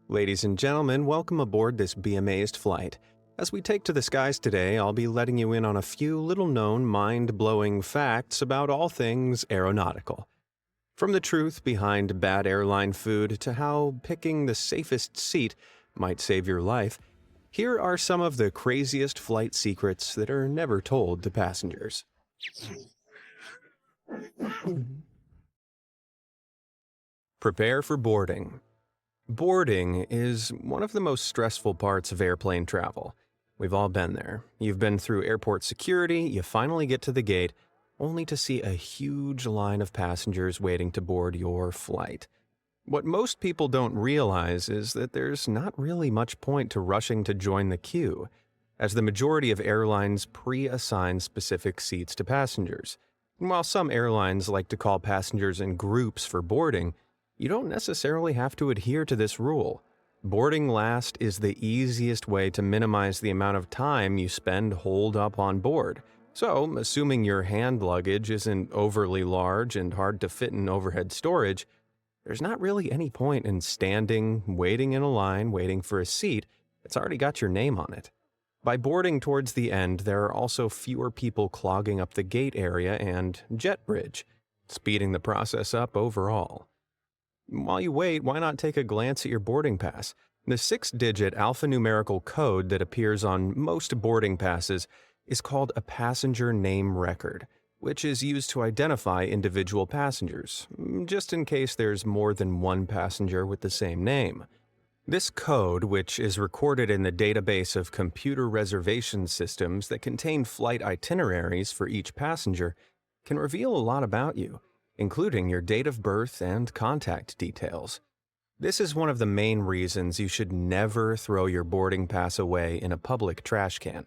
Ladies and gentlemen, welcome aboard this Be Amazed flight. As we take to the skies today, I'll be letting you in on a few little-known, mind-blowing facts about all things aeronautical. From the truth behind bad airline food to how picking the safest seat might save your life, here are some of the craziest flight secrets that are never told to passengers. Prepare for boarding. Boarding is one of the most stressful parts of airplane travel. We've all been there. You've been through airport security, you finally get to the gate, only to see a huge line of passengers waiting to board your flight. What most people don't realize is that there's not really much point to rushing to join the queue, as the majority of airlines pre-assign specific seats to passengers. And while some airlines like to call passengers in groups for boarding, you don't necessarily have to adhere to this rule. Boarding last is the easiest way to minimize the amount of time you spend holed up on board. So, assuming your hand luggage isn't overly large and hard to fit in overhead storage, there's not really any point in standing, waiting in a line, waiting for a seat that's already got your name on it. By boarding towards the end, there are also fewer people clogging up the gate area and jet bridge, speeding the process up overall. While you wait, why not take a glance at your boarding pass? The 6-digit alphanumerical code that appears on most boarding passes is called a passenger name record, which is used to identify individual passengers, just in case there's more than one passenger with the same name. This code, which is recorded in the database of computer reservation systems that contain flight itineraries for each passenger, can reveal a lot about you, including your date of birth and contact details. This is one of the main reasons you should never throw your boarding pass away in a public trash can.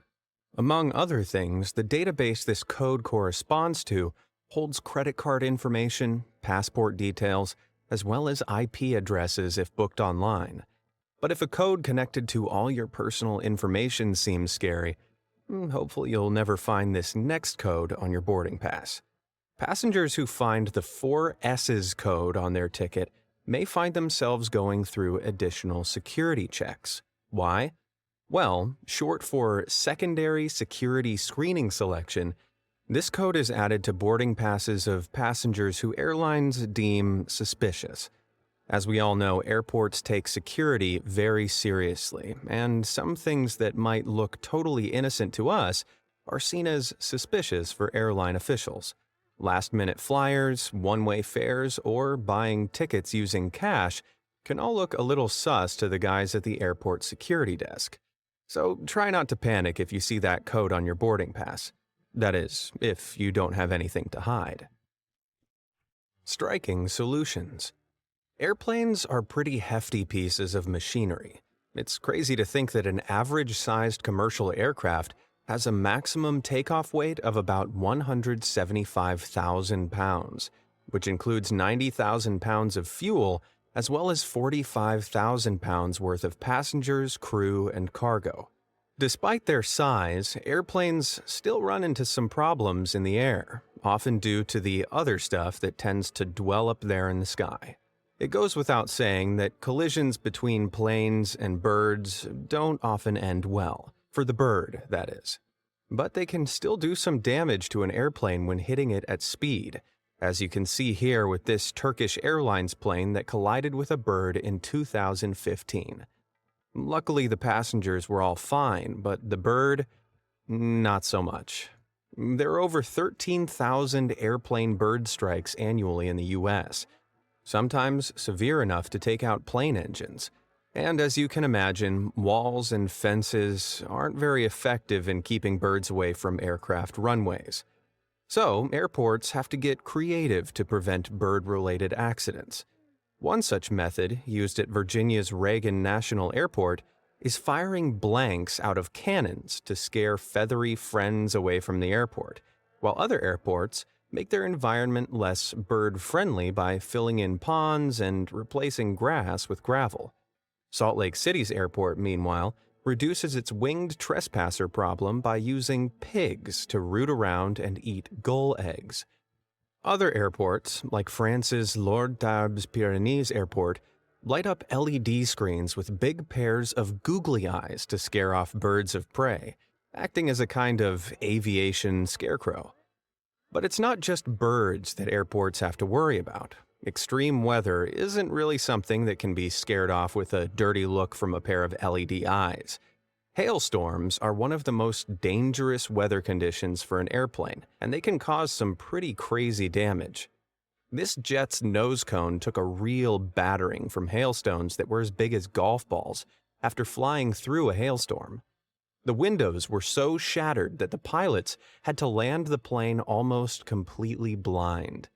Among other things, the database this code corresponds to holds credit card information, passport details, as well as IP addresses if booked online. But if a code connected to all your personal information seems scary, hopefully you'll never find this next code on your boarding pass. Passengers who find the 4 S's code on their ticket may find themselves going through additional security checks. Why? Well, short for Secondary Security Screening Selection, this code is added to boarding passes of passengers who airlines deem suspicious. As we all know, airports take security very seriously, and some things that might look totally innocent to us are seen as suspicious for airline officials. Last-minute flyers, one-way fares, or buying tickets using cash can all look a little sus to the guys at the airport security desk. So try not to panic if you see that code on your boarding pass. That is, if you don't have anything to hide. Striking solutions. Airplanes are pretty hefty pieces of machinery. It's crazy to think that an average-sized commercial aircraft has a maximum takeoff weight of about 175,000 pounds, which includes 90,000 pounds of fuel as well as 45,000 pounds worth of passengers, crew, and cargo. Despite their size, airplanes still run into some problems in the air, often due to the other stuff that tends to dwell up there in the sky. It goes without saying that collisions between planes and birds don't often end well. For the bird, that is. But they can still do some damage to an airplane when hitting it at speed, as you can see here with this Turkish Airlines plane that collided with a bird in 2015. Luckily, the passengers were all fine, but the bird, not so much. There are over 13,000 airplane bird strikes annually in the U.S., sometimes severe enough to take out plane engines. And as you can imagine, walls and fences aren't very effective in keeping birds away from aircraft runways. So, airports have to get creative to prevent bird-related accidents. One such method, used at Virginia's Reagan National Airport, is firing blanks out of cannons to scare feathery friends away from the airport, while other airports make their environment less bird-friendly by filling in ponds and replacing grass with gravel. Salt Lake City's airport, meanwhile, reduces its winged trespasser problem by using pigs to root around and eat gull eggs. Other airports, like France's Lord Tarbes Pyrénées Airport, light up LED screens with big pairs of googly eyes to scare off birds of prey, acting as a kind of aviation scarecrow. But it's not just birds that airports have to worry about. Extreme weather isn't really something that can be scared off with a dirty look from a pair of LED eyes. Hailstorms are one of the most dangerous weather conditions for an airplane, and they can cause some pretty crazy damage. This jet's nose cone took a real battering from hailstones that were as big as golf balls after flying through a hailstorm. The windows were so shattered that the pilots had to land the plane almost completely blind.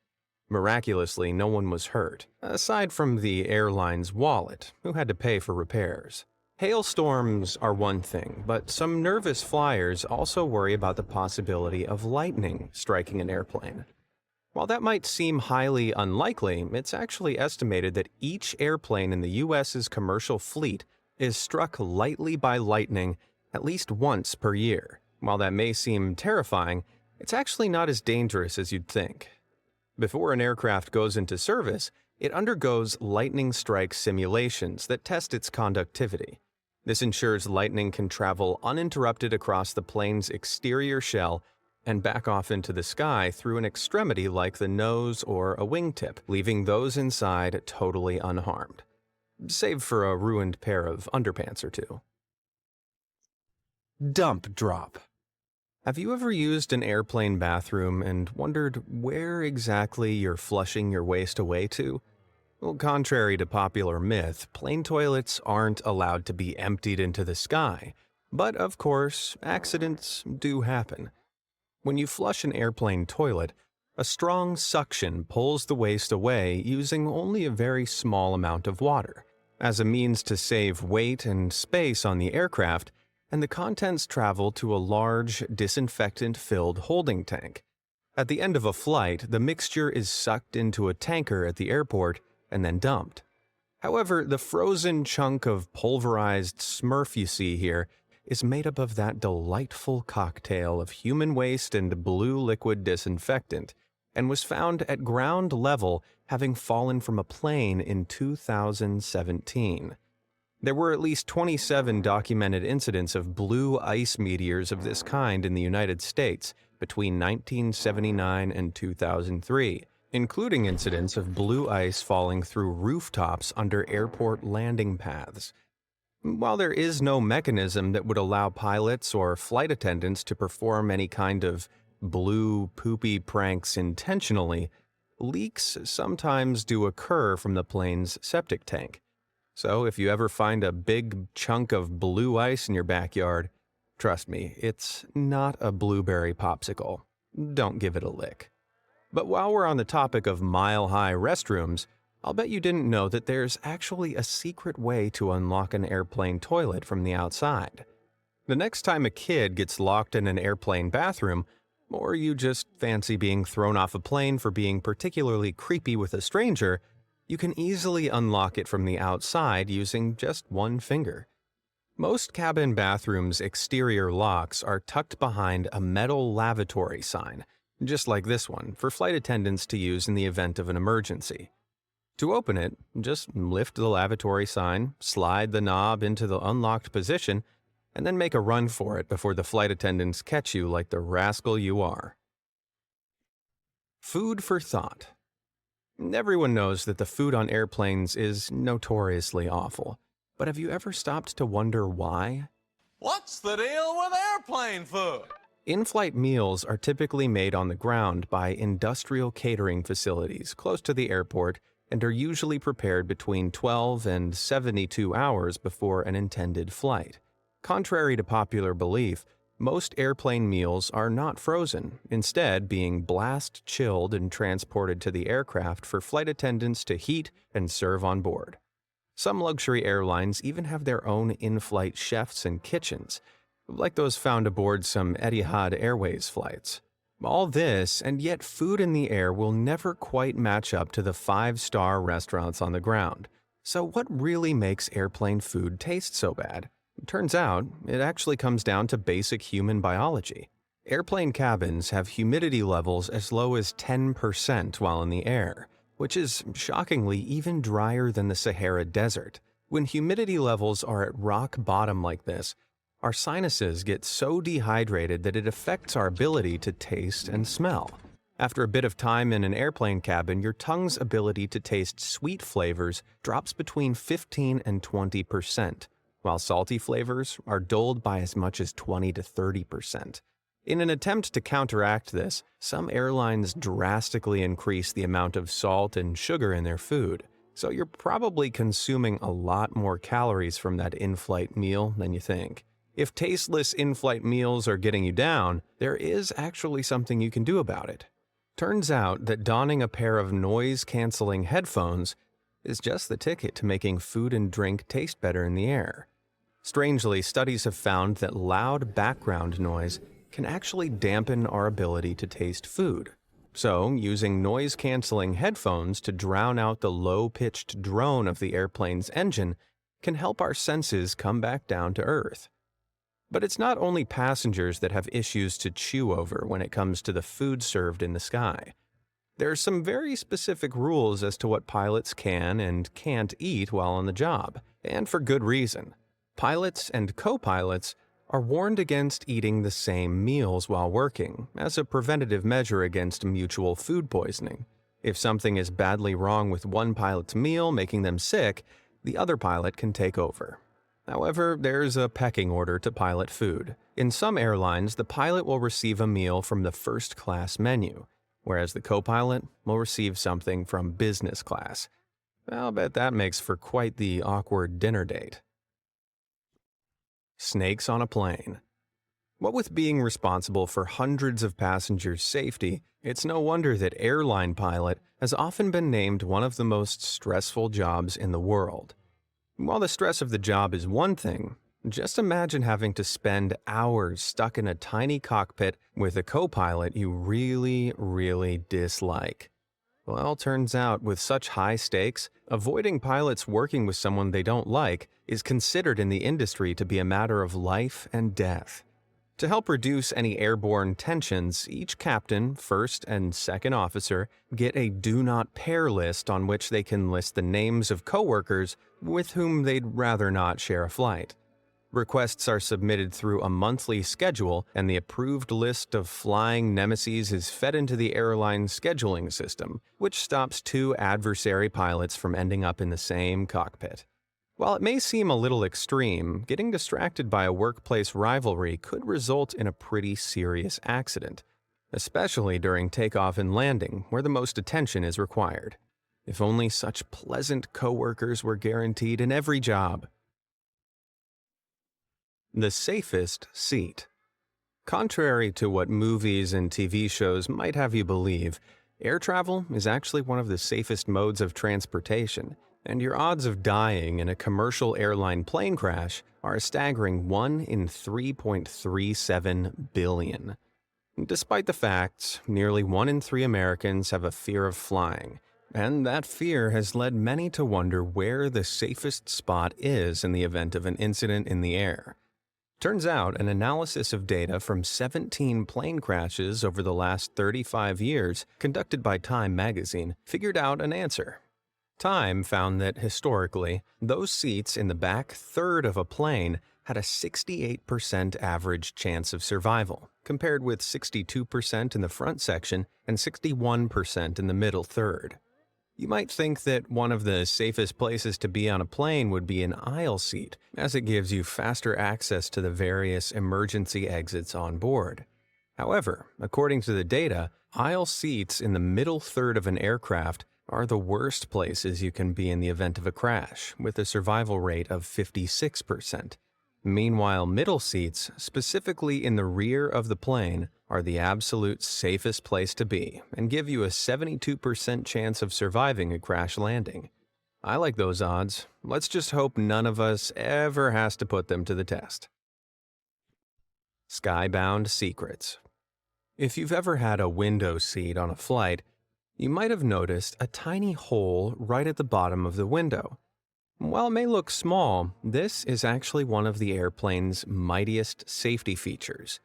Miraculously, no one was hurt, aside from the airline's wallet, who had to pay for repairs. Hailstorms are one thing, but some nervous flyers also worry about the possibility of lightning striking an airplane. While that might seem highly unlikely, it's actually estimated that each airplane in the U.S.'s commercial fleet is struck lightly by lightning at least once per year. While that may seem terrifying, it's actually not as dangerous as you'd think. Before an aircraft goes into service, it undergoes lightning strike simulations that test its conductivity. This ensures lightning can travel uninterrupted across the plane's exterior shell and back off into the sky through an extremity like the nose or a wingtip, leaving those inside totally unharmed, save for a ruined pair of underpants or two. Dump drop. Have you ever used an airplane bathroom and wondered where exactly you're flushing your waste away to? Well, contrary to popular myth, plane toilets aren't allowed to be emptied into the sky, but of course, accidents do happen. When you flush an airplane toilet, a strong suction pulls the waste away using only a very small amount of water, as a means to save weight and space on the aircraft, and the contents travel to a large, disinfectant-filled holding tank. At the end of a flight, the mixture is sucked into a tanker at the airport and then dumped. However, the frozen chunk of pulverized Smurf you see here is made up of that delightful cocktail of human waste and blue liquid disinfectant, and was found at ground level, having fallen from a plane in 2017. There were at least 27 documented incidents of blue ice meteors of this kind in the United States between 1979 and 2003, including incidents of blue ice falling through rooftops under airport landing paths. While there is no mechanism that would allow pilots or flight attendants to perform any kind of blue poopy pranks intentionally, leaks sometimes do occur from the plane's septic tank. So if you ever find a big chunk of blue ice in your backyard, trust me, it's not a blueberry popsicle. Don't give it a lick. But while we're on the topic of mile-high restrooms, I'll bet you didn't know that there's actually a secret way to unlock an airplane toilet from the outside. The next time a kid gets locked in an airplane bathroom, or you just fancy being thrown off a plane for being particularly creepy with a stranger, you can easily unlock it from the outside using just one finger. Most cabin bathrooms' exterior locks are tucked behind a metal lavatory sign, just like this one, for flight attendants to use in the event of an emergency. To open it, just lift the lavatory sign, slide the knob into the unlocked position, and then make a run for it before the flight attendants catch you like the rascal you are. Food for thought. Everyone knows that the food on airplanes is notoriously awful, but have you ever stopped to wonder why? What's the deal with airplane food? In-flight meals are typically made on the ground by industrial catering facilities close to the airport and are usually prepared between 12 and 72 hours before an intended flight. Contrary to popular belief, most airplane meals are not frozen, instead being blast chilled and transported to the aircraft for flight attendants to heat and serve on board. Some luxury airlines even have their own in-flight chefs and kitchens, like those found aboard some Etihad Airways flights. All this, and yet food in the air will never quite match up to the 5-star restaurants on the ground. So what really makes airplane food taste so bad? Turns out, it actually comes down to basic human biology. Airplane cabins have humidity levels as low as 10% while in the air, which is shockingly even drier than the Sahara Desert. When humidity levels are at rock bottom like this, our sinuses get so dehydrated that it affects our ability to taste and smell. After a bit of time in an airplane cabin, your tongue's ability to taste sweet flavors drops between 15 and 20%, while salty flavors are dulled by as much as 20 to 30%. In an attempt to counteract this, some airlines drastically increase the amount of salt and sugar in their food, so you're probably consuming a lot more calories from that in-flight meal than you think. If tasteless in-flight meals are getting you down, there is actually something you can do about it. Turns out that donning a pair of noise-canceling headphones is just the ticket to making food and drink taste better in the air. Strangely, studies have found that loud background noise can actually dampen our ability to taste food. So, using noise-canceling headphones to drown out the low-pitched drone of the airplane's engine can help our senses come back down to earth. But it's not only passengers that have issues to chew over when it comes to the food served in the sky. There are some very specific rules as to what pilots can and can't eat while on the job, and for good reason. Pilots and co-pilots are warned against eating the same meals while working, as a preventative measure against mutual food poisoning. If something is badly wrong with one pilot's meal, making them sick, the other pilot can take over. However, there's a pecking order to pilot food. In some airlines, the pilot will receive a meal from the first-class menu, whereas the co-pilot will receive something from business class. I'll bet that makes for quite the awkward dinner date. Snakes on a plane. What with being responsible for hundreds of passengers' safety, it's no wonder that airline pilot has often been named one of the most stressful jobs in the world. While the stress of the job is one thing, just imagine having to spend hours stuck in a tiny cockpit with a co-pilot you really dislike. Well, turns out with such high stakes, avoiding pilots working with someone they don't like is considered in the industry to be a matter of life and death. To help reduce any airborne tensions, each captain, first and second officer get a do not pair list on which they can list the names of coworkers with whom they'd rather not share a flight. Requests are submitted through a monthly schedule, and the approved list of flying nemesis is fed into the airline scheduling system, which stops two adversary pilots from ending up in the same cockpit. While it may seem a little extreme, getting distracted by a workplace rivalry could result in a pretty serious accident, especially during takeoff and landing, where the most attention is required. If only such pleasant coworkers were guaranteed in every job. The safest seat. Contrary to what movies and TV shows might have you believe, air travel is actually one of the safest modes of transportation, and your odds of dying in a commercial airline plane crash are a staggering 1 in 3.37 billion. Despite the facts, nearly 1 in 3 Americans have a fear of flying, and that fear has led many to wonder where the safest spot is in the event of an incident in the air. Turns out, an analysis of data from 17 plane crashes over the last 35 years, conducted by Time magazine, figured out an answer. Time found that, historically, those seats in the back third of a plane had a 68% average chance of survival, compared with 62% in the front section and 61% in the middle third. You might think that one of the safest places to be on a plane would be an aisle seat, as it gives you faster access to the various emergency exits on board. However, according to the data, aisle seats in the middle third of an aircraft are the worst places you can be in the event of a crash, with a survival rate of 56%. Meanwhile, middle seats, specifically in the rear of the plane, are the absolute safest place to be and give you a 72% chance of surviving a crash landing. I like those odds. Let's just hope none of us ever has to put them to the test. Skybound secrets. If you've ever had a window seat on a flight, you might have noticed a tiny hole right at the bottom of the window. While it may look small, this is actually one of the airplane's mightiest safety features.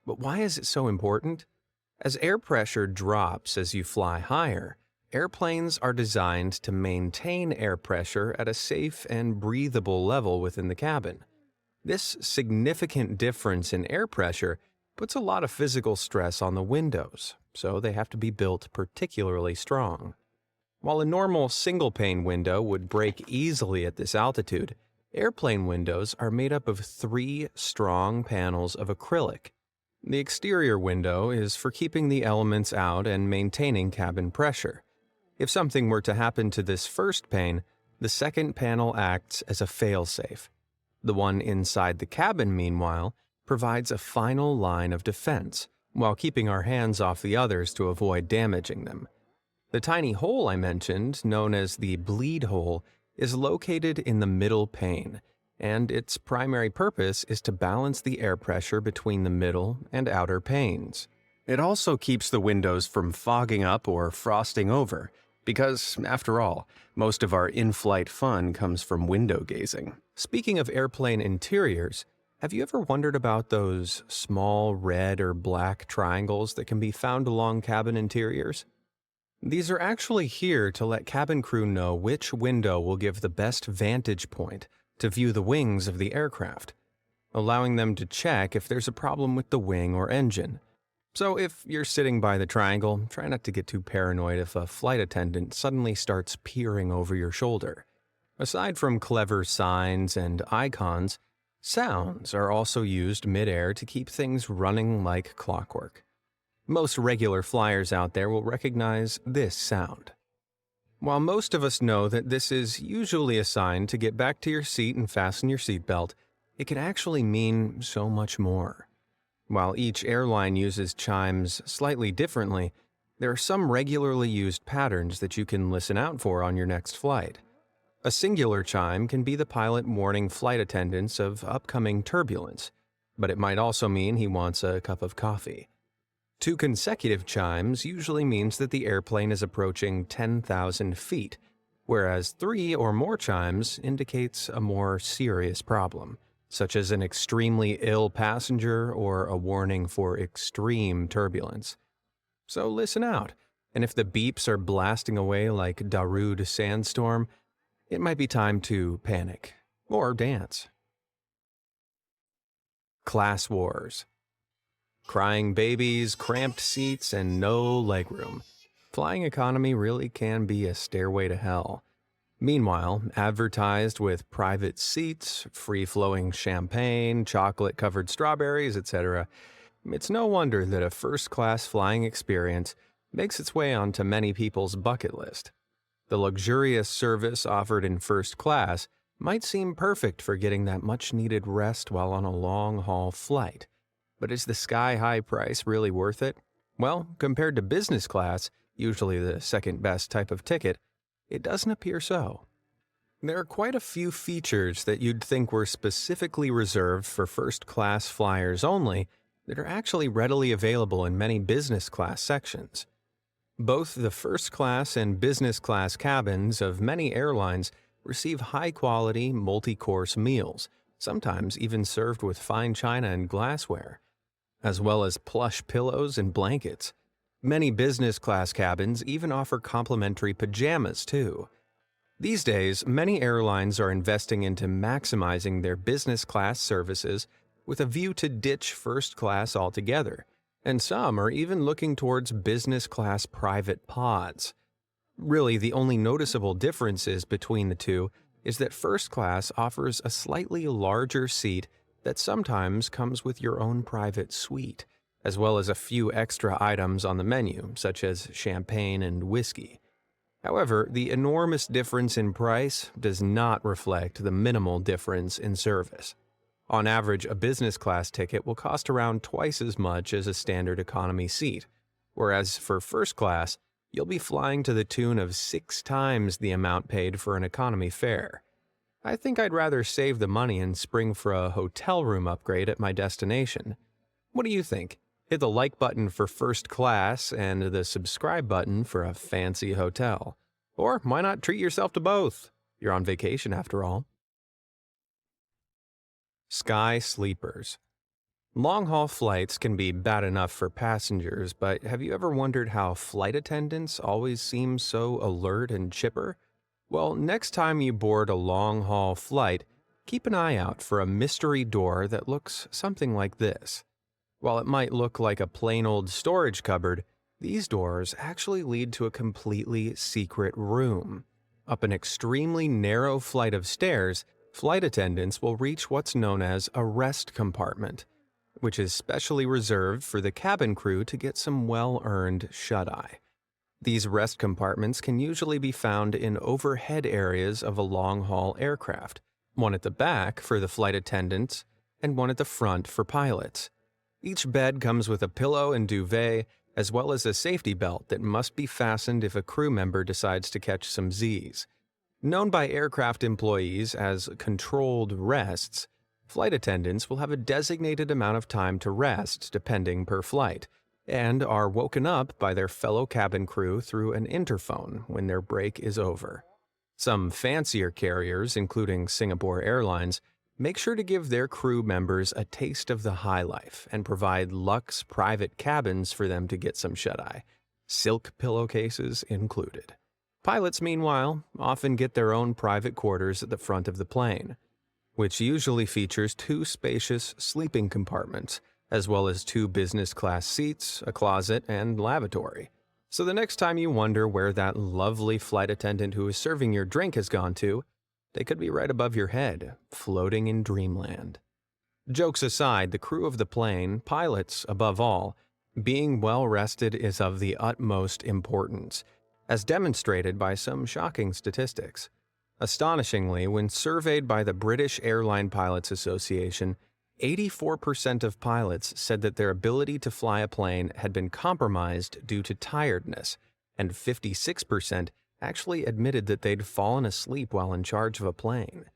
But why is it so important? As air pressure drops as you fly higher, Airplanes are designed to maintain air pressure at a safe and breathable level within the cabin. This significant difference in air pressure puts a lot of physical stress on the windows, so they have to be built particularly strong. While a normal single-pane window would break easily at this altitude, airplane windows are made up of 3 strong panels of acrylic. The exterior window is for keeping the elements out and maintaining cabin pressure. If something were to happen to this first pane, the second panel acts as a failsafe. The one inside the cabin, meanwhile, provides a final line of defense, while keeping our hands off the others to avoid damaging them. The tiny hole I mentioned, known as the bleed hole, is located in the middle pane, and its primary purpose is to balance the air pressure between the middle and outer panes. It also keeps the windows from fogging up or frosting over, because, after all, most of our in-flight fun comes from window gazing. Speaking of airplane interiors, have you ever wondered about those small red or black triangles that can be found along cabin interiors? These are actually here to let cabin crew know which window will give the best vantage point to view the wings of the aircraft, allowing them to check if there's a problem with the wing or engine. So if you're sitting by the triangle, try not to get too paranoid if a flight attendant suddenly starts peering over your shoulder. Aside from clever signs and icons, sounds are also used mid-air to keep things running like clockwork. Most regular flyers out there will recognize this sound. While most of us know that this is usually a sign to get back to your seat and fasten your seatbelt, it can actually mean so much more. While each airline uses chimes slightly differently, there are some regularly used patterns that you can listen out for on your next flight. A singular chime can be the pilot warning flight attendants of upcoming turbulence, but it might also mean he wants a cup of coffee. 2 consecutive chimes usually means that the airplane is approaching 10,000 feet, whereas 3 or more chimes indicates a more serious problem, such as an extremely ill passenger or a warning for extreme turbulence. So listen out, and if the beeps are blasting away like Darude sandstorm, it might be time to panic or dance. Class wars. Crying babies, cramped seats, and no legroom. Flying economy really can be a stairway to hell. Meanwhile, advertised with private seats, free-flowing champagne, chocolate-covered strawberries, etc., it's no wonder that a first-class flying experience makes its way onto many people's bucket list. The luxurious service offered in first class might seem perfect for getting that much-needed rest while on a long-haul flight. But is the sky-high price really worth it? Well, compared to business class, usually the second-best type of ticket, it doesn't appear so. There are quite a few features that you'd think were specifically reserved for first-class flyers only that are actually readily available in many business class sections. Both the first class and business class cabins of many airlines receive high-quality, multi-course meals, sometimes even served with fine china and glassware, as well as plush pillows and blankets. Many business class cabins even offer complimentary pajamas, too. These days, many airlines are investing into maximizing their business class services with a view to ditch first class altogether, and some are even looking towards business class private pods. Really, the only noticeable differences between the two is that first class offers a slightly larger seat that sometimes comes with your own private suite, as well as a few extra items on the menu, such as champagne and whiskey. However, the enormous difference in price does not reflect the minimal difference in service. On average, a business class ticket will cost around twice as much as a standard economy seat, whereas for first class, you'll be flying to the tune of 6 times the amount paid for an economy fare. I think I'd rather save the money and spring for a hotel room upgrade at my destination. What do you think? Hit the like button for first class and the subscribe button for a fancy hotel. Or why not treat yourself to both? You're on vacation after all. Sky sleepers. Long-haul flights can be bad enough for passengers, but have you ever wondered how flight attendants always seem so alert and chipper? Well, next time you board a long-haul flight, keep an eye out for a mystery door that looks something like this. While it might look like a plain old storage cupboard, these doors actually lead to a completely secret room. Up an extremely narrow flight of stairs, flight attendants will reach what's known as a rest compartment, which is specially reserved for the cabin crew to get some well-earned shut-eye. These rest compartments can usually be found in overhead areas of a long-haul aircraft, one at the back for the flight attendants and one at the front for pilots. Each bed comes with a pillow and duvet, as well as a safety belt that must be fastened if a crew member decides to catch some Z's. Known by aircraft employees as controlled rests, flight attendants will have a designated amount of time to rest depending per flight, and are woken up by their fellow cabin crew through an interphone when their break is over. Some fancier carriers, including Singapore Airlines, make sure to give their crew members a taste of the high life and provide luxe private cabins for them to get some shut-eye, silk pillowcases included. Pilots, meanwhile, often get their own private quarters at the front of the plane, which usually features two spacious sleeping compartments, as well as two business-class seats, a closet, and lavatory. So the next time you wonder where that lovely flight attendant who is serving your drink has gone to, they could be right above your head, floating in dreamland. Jokes aside, the crew of the plane, pilots above all, being well rested is of the utmost importance, as demonstrated by some shocking statistics. Astonishingly, when surveyed by the British Airline Pilots Association, 84% of pilots said that their ability to fly a plane had been compromised due to tiredness, and 56% actually admitted that they'd fallen asleep while in charge of a plane.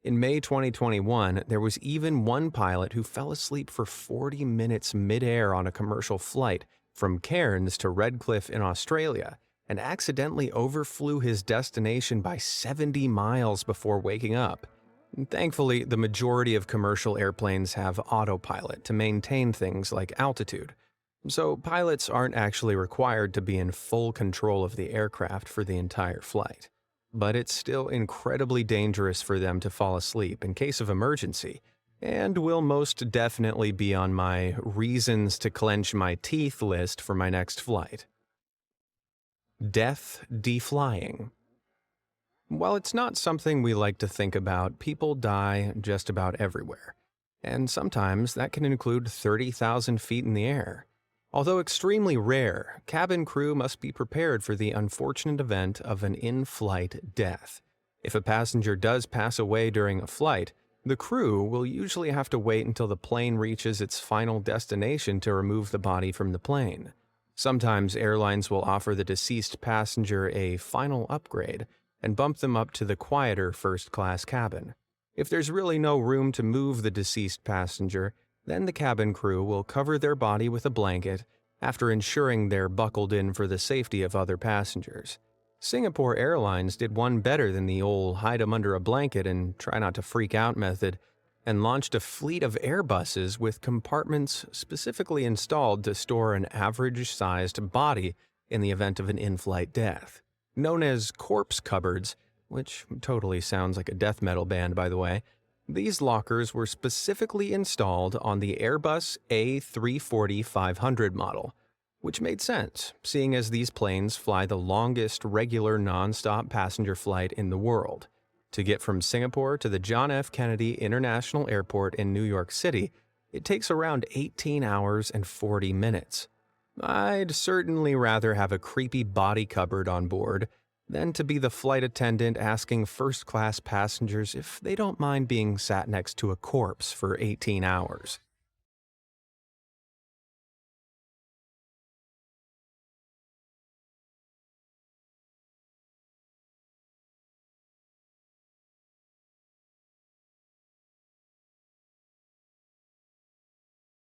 In May 2021, there was even one pilot who fell asleep for 40 minutes mid-air on a commercial flight from Cairns to Redcliffe in Australia, and accidentally overflew his destination by 70 miles before waking up. Thankfully, the majority of commercial airplanes have autopilot to maintain things like altitude, so pilots aren't actually required to be in full control of the aircraft for the entire flight. But it's still incredibly dangerous for them to fall asleep in case of emergency, and will most definitely be on my reasons to clench my teeth list for my next flight. Death deflying. While it's not something we like to think about, people die just about everywhere, and sometimes that can include 30,000 feet in the air. Although extremely rare, cabin crew must be prepared for the unfortunate event of an in-flight death. If a passenger does pass away during a flight, the crew will usually have to wait until the plane reaches its final destination to remove the body from the plane. Sometimes airlines will offer the deceased passenger a final upgrade and bump them up to the quieter first-class cabin. If there's really no room to move the deceased passenger, then the cabin crew will cover their body with a blanket after ensuring they're buckled in for the safety of other passengers. Singapore Airlines did one better than the old hide 'em under a blanket and try not to freak out method, and launched a fleet of Airbuses with compartments specifically installed to store an average-sized body in the event of an in-flight death. Known as corpse cupboards, which totally sounds like a death metal band by the way, these lockers were specifically installed on the Airbus A340-500 model, which made sense, seeing as these planes fly the longest regular non-stop passenger flight in the world. To get from Singapore to the John F. Kennedy International Airport in New York City, it takes around 18 hours and 40 minutes. I'd certainly rather have a creepy body cupboard on board than to be the flight attendant asking first-class passengers if they don't mind being sat next to a corpse for 18 hours.